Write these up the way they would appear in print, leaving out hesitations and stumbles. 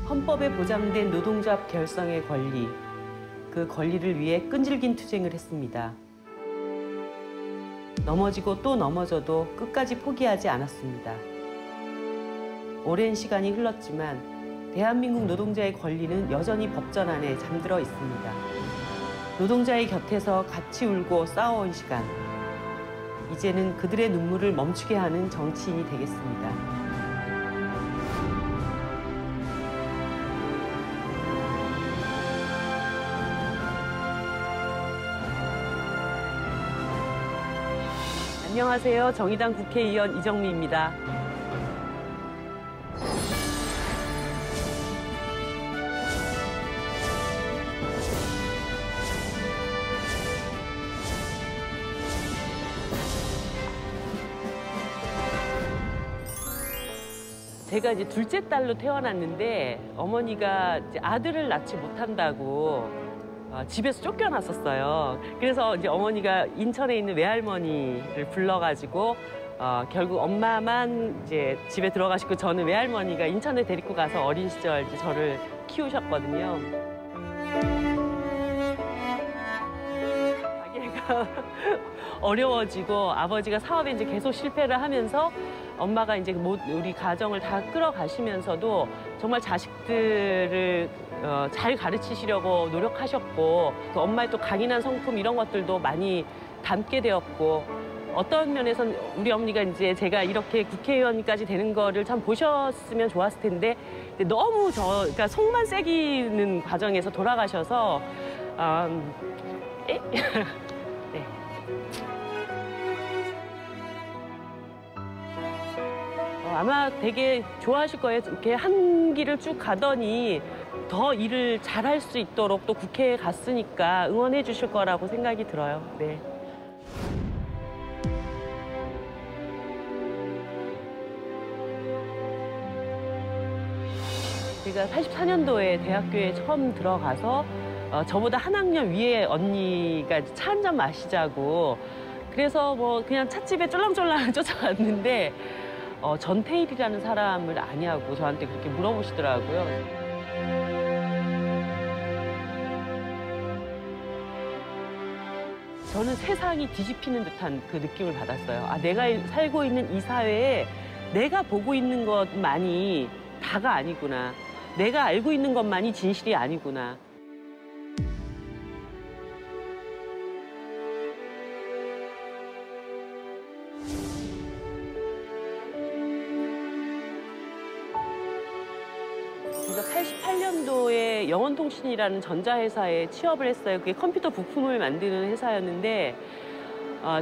헌법에 보장된 노동조합 결성의 권리, 그 권리를 위해 끈질긴 투쟁을 했습니다. 넘어지고 또 넘어져도 끝까지 포기하지 않았습니다. 오랜 시간이 흘렀지만 대한민국 노동자의 권리는 여전히 법전 안에 잠들어 있습니다. 노동자의 곁에서 같이 울고 싸워온 시간, 이제는 그들의 눈물을 멈추게 하는 정치인이 되겠습니다. 안녕하세요. 정의당 국회의원 이정미입니다. 제가 이제 둘째 딸로 태어났는데 어머니가 이제 아들을 낳지 못한다고 집에서 쫓겨났었어요. 그래서 이제 어머니가 인천에 있는 외할머니를 불러가지고 결국 엄마만 이제 집에 들어가시고 저는 외할머니가 인천에 데리고 가서 어린 시절 이제 저를 키우셨거든요. 가게가 어려워지고 아버지가 사업에 이제 계속 실패를 하면서 엄마가 이제 우리 가정을 다 끌어가시면서도 정말 자식들을 잘 가르치시려고 노력하셨고 그 엄마의 또 강인한 성품 이런 것들도 많이 담게 되었고 어떤 면에서는 우리 어머니가 이제 제가 이렇게 국회의원까지 되는 거를 참 보셨으면 좋았을 텐데 너무 그러니까 속만 새기는 과정에서 돌아가셔서 네. 아마 되게 좋아하실 거예요. 이렇게 한 길을 쭉 가더니 더 일을 잘할 수 있도록 또 국회에 갔으니까 응원해 주실 거라고 생각이 들어요. 네. 제가 84년도에 대학교에 처음 들어가서 저보다 한 학년 위에 언니가 차 한 잔 마시자고 그래서 뭐 그냥 찻집에 쫄랑쫄랑 쫓아갔는데 전태일이라는 사람을 아냐고 저한테 그렇게 물어보시더라고요. 저는 세상이 뒤집히는 듯한 그 느낌을 받았어요. 아, 내가 살고 있는 이 사회에 내가 보고 있는 것만이 다가 아니구나. 내가 알고 있는 것만이 진실이 아니구나. 제가 88년도에 영원통신이라는 전자회사에 취업을 했어요. 그게 컴퓨터 부품을 만드는 회사였는데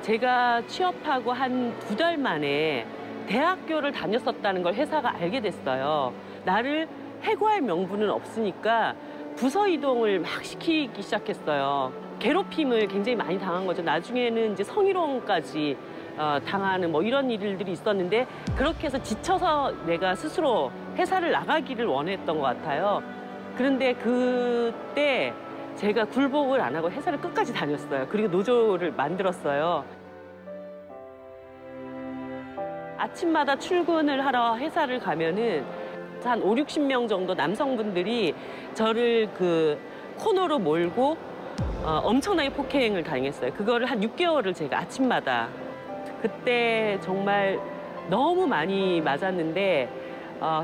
제가 취업하고 한 2달 만에 대학교를 다녔었다는 걸 회사가 알게 됐어요. 나를 해고할 명분은 없으니까 부서 이동을 막 시키기 시작했어요. 괴롭힘을 굉장히 많이 당한 거죠. 나중에는 이제 성희롱까지 당하는 뭐 이런 일들이 있었는데 그렇게 해서 지쳐서 내가 스스로 회사를 나가기를 원했던 것 같아요. 그런데 그때 제가 굴복을 안 하고 회사를 끝까지 다녔어요. 그리고 노조를 만들었어요. 아침마다 출근을 하러 회사를 가면은 한 5, 60명 정도 남성분들이 저를 그 코너로 몰고 엄청나게 폭행을 당했어요. 그거를 한 6개월을 제가 아침마다 그때 정말 너무 많이 맞았는데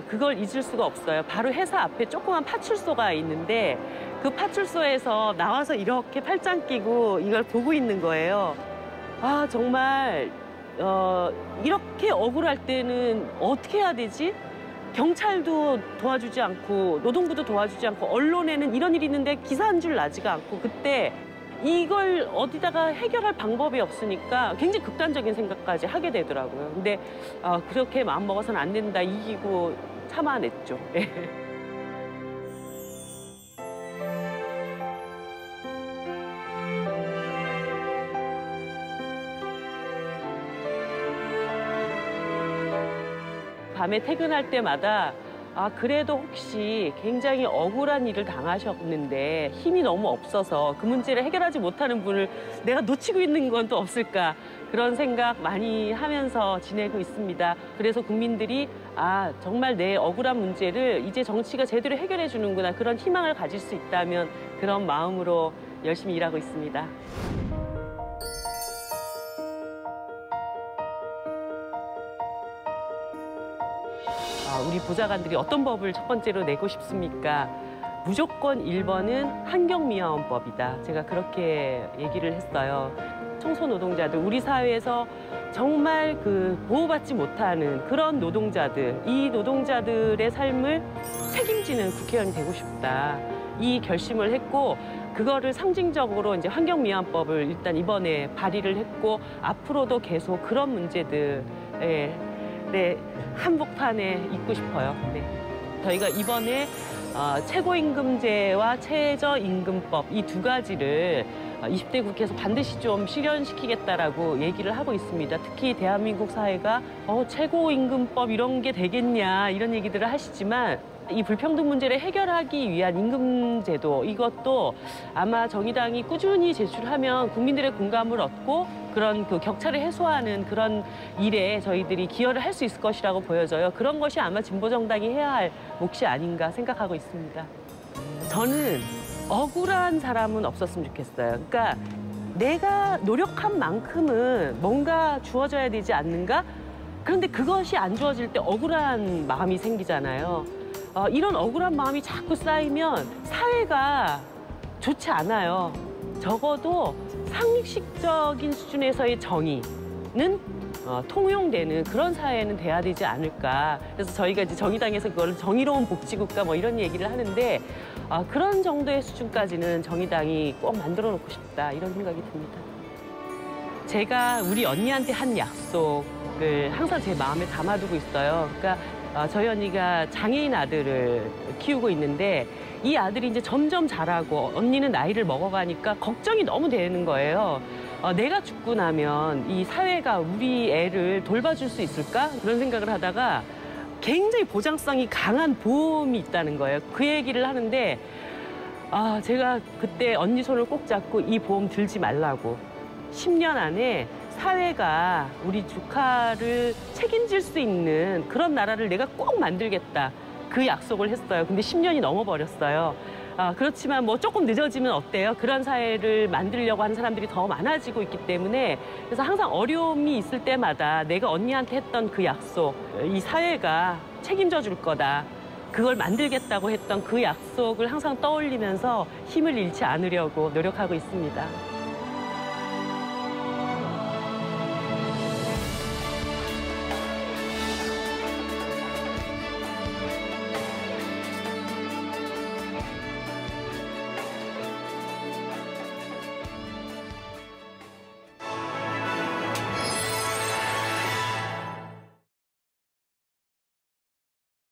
그걸 잊을 수가 없어요. 바로 회사 앞에 조그만 파출소가 있는데 그 파출소에서 나와서 이렇게 팔짱 끼고 이걸 보고 있는 거예요. 아 정말 이렇게 억울할 때는 어떻게 해야 되지? 경찰도 도와주지 않고 노동부도 도와주지 않고 언론에는 이런 일이 있는데 기사 한 줄 나지가 않고 그때 이걸 어디다가 해결할 방법이 없으니까 굉장히 극단적인 생각까지 하게 되더라고요. 근데 그렇게 마음먹어서는 안 된다, 이기고 참아냈죠. 밤에 퇴근할 때마다 그래도 혹시 굉장히 억울한 일을 당하셨는데 힘이 너무 없어서 그 문제를 해결하지 못하는 분을 내가 놓치고 있는 건 또 없을까 그런 생각 많이 하면서 지내고 있습니다. 그래서 국민들이 정말 내 억울한 문제를 이제 정치가 제대로 해결해 주는구나 그런 희망을 가질 수 있다면 그런 마음으로 열심히 일하고 있습니다. 우리 보좌관들이 어떤 법을 첫 번째로 내고 싶습니까? 무조건 1번은 환경미화원법이다. 제가 그렇게 얘기를 했어요. 청소노동자들, 우리 사회에서 정말 보호받지 못하는 그런 노동자들, 이 노동자들의 삶을 책임지는 국회의원이 되고 싶다. 이 결심을 했고, 그거를 상징적으로 이제 환경미화원법을 일단 이번에 발의를 했고, 앞으로도 계속 그런 문제들에 한복판에 있고 싶어요. 네. 저희가 이번에 최고임금제와 최저임금법 이 두 가지를 20대 국회에서 반드시 좀 실현시키겠다라고 얘기를 하고 있습니다. 특히 대한민국 사회가 최고임금법 이런 게 되겠냐 이런 얘기들을 하시지만 이 불평등 문제를 해결하기 위한 임금제도 이것도 아마 정의당이 꾸준히 제출하면 국민들의 공감을 얻고 그런 격차를 해소하는 그런 일에 저희들이 기여를 할 수 있을 것이라고 보여져요. 그런 것이 아마 진보정당이 해야 할 몫이 아닌가 생각하고 있습니다. 저는 억울한 사람은 없었으면 좋겠어요. 그러니까 내가 노력한 만큼은 뭔가 주어져야 되지 않는가? 그런데 그것이 안 주어질 때 억울한 마음이 생기잖아요. 이런 억울한 마음이 자꾸 쌓이면 사회가 좋지 않아요. 적어도 상식적인 수준에서의 정의는 통용되는 그런 사회는 돼야 되지 않을까. 그래서 저희가 이제 정의당에서 그걸 정의로운 복지국가 뭐 이런 얘기를 하는데 그런 정도의 수준까지는 정의당이 꼭 만들어 놓고 싶다 이런 생각이 듭니다. 제가 우리 언니한테 한 약속을 항상 제 마음에 담아두고 있어요. 그러니까 저희 언니가 장애인 아들을 키우고 있는데 이 아들이 이제 점점 자라고 언니는 나이를 먹어가니까 걱정이 너무 되는 거예요. 내가 죽고 나면 이 사회가 우리 애를 돌봐줄 수 있을까? 그런 생각을 하다가 굉장히 보장성이 강한 보험이 있다는 거예요. 그 얘기를 하는데 제가 그때 언니 손을 꼭 잡고 이 보험 들지 말라고 10년 안에 사회가 우리 조카를 책임질 수 있는 그런 나라를 내가 꼭 만들겠다. 그 약속을 했어요. 근데 10년이 넘어버렸어요. 그렇지만 뭐 조금 늦어지면 어때요? 그런 사회를 만들려고 하는 사람들이 더 많아지고 있기 때문에 그래서 항상 어려움이 있을 때마다 내가 언니한테 했던 그 약속, 이 사회가 책임져 줄 거다. 그걸 만들겠다고 했던 그 약속을 항상 떠올리면서 힘을 잃지 않으려고 노력하고 있습니다.